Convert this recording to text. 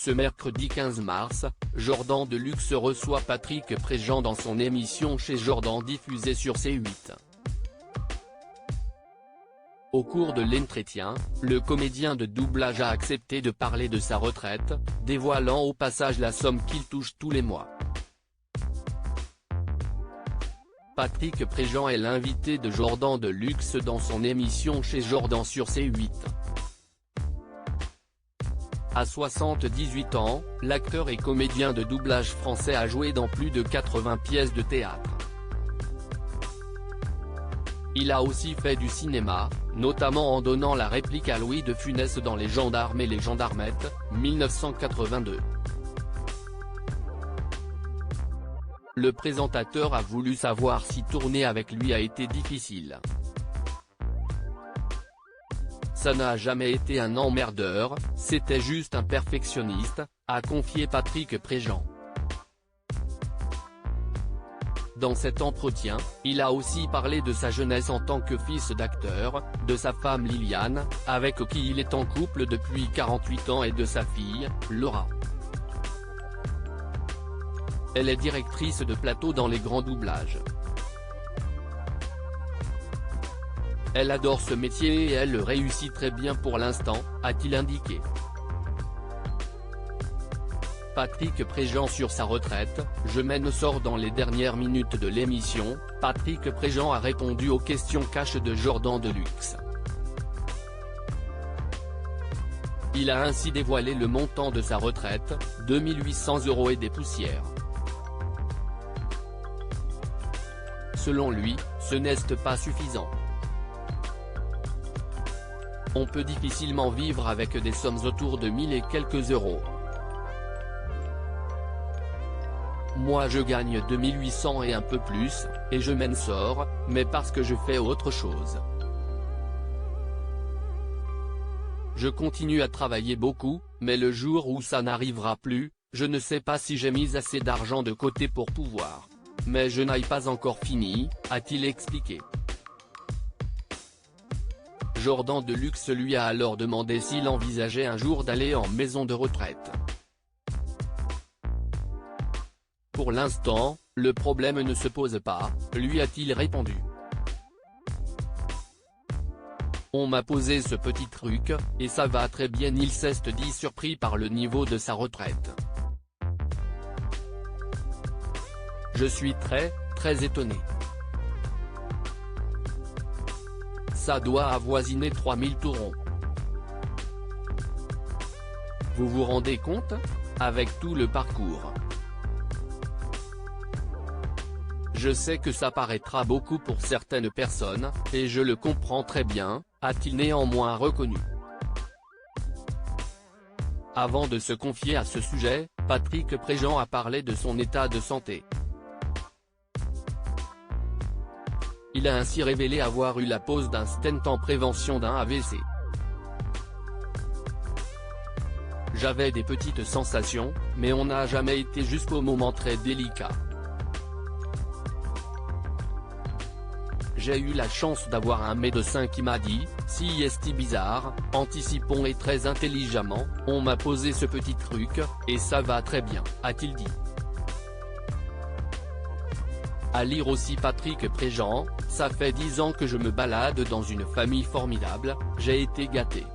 Ce mercredi 15 mars, Jordan Deluxe reçoit Patrick Préjean dans son émission Chez Jordan diffusée sur C8. Au cours de l'entretien, le comédien de doublage a accepté de parler de sa retraite, dévoilant au passage la somme qu'il touche tous les mois. Patrick Préjean est l'invité de Jordan Deluxe dans son émission Chez Jordan sur C8. À 78 ans, l'acteur et comédien de doublage français a joué dans plus de 80 pièces de théâtre. Il a aussi fait du cinéma, notamment en donnant la réplique à Louis de Funès dans Les Gendarmes et les Gendarmettes, 1982. Le présentateur a voulu savoir si tourner avec lui a été difficile. Ça n'a jamais été un emmerdeur, c'était juste un perfectionniste, a confié Patrick Préjean. Dans cet entretien, il a aussi parlé de sa jeunesse en tant que fils d'acteur, de sa femme Liliane, avec qui il est en couple depuis 48 ans et de sa fille, Laura. Elle est directrice de plateau dans les grands doublages. Elle adore ce métier et elle le réussit très bien pour l'instant, a-t-il indiqué. Patrick Préjean sur sa retraite, je mène sort dans les dernières minutes de l'émission, Patrick Préjean a répondu aux questions cash de Jordan Deluxe. Il a ainsi dévoilé le montant de sa retraite, 2800 € et des poussières. Selon lui, ce n'est pas suffisant. On peut difficilement vivre avec des sommes autour de 1000 et quelques euros. Moi je gagne 2800 et un peu plus, et je m'en sors, mais parce que je fais autre chose. Je continue à travailler beaucoup, mais le jour où ça n'arrivera plus, je ne sais pas si j'ai mis assez d'argent de côté pour pouvoir. Mais je n'ai pas encore fini, a-t-il expliqué. Jordan Deluxe lui a alors demandé s'il envisageait un jour d'aller en maison de retraite. Pour l'instant, le problème ne se pose pas, lui a-t-il répondu. On m'a posé ce petit truc, et ça va très bien, il s'est dit surpris par le niveau de sa retraite. Je suis très étonné. Ça doit avoisiner 3000 taurons. Vous vous rendez compte? Avec tout le parcours. Je sais que ça paraîtra beaucoup pour certaines personnes, et je le comprends très bien, a-t-il néanmoins reconnu. Avant de se confier à ce sujet, Patrick Préjean a parlé de son état de santé. Il a ainsi révélé avoir eu la pose d'un stent en prévention d'un AVC. J'avais des petites sensations, mais on n'a jamais été jusqu'au moment très délicat. J'ai eu la chance d'avoir un médecin qui m'a dit, si est bizarre, anticipons et très intelligemment, on m'a posé ce petit truc, et ça va très bien, a-t-il dit. À lire aussi Patrick Préjean, ça fait 10 ans que je me balade dans une famille formidable, j'ai été gâté.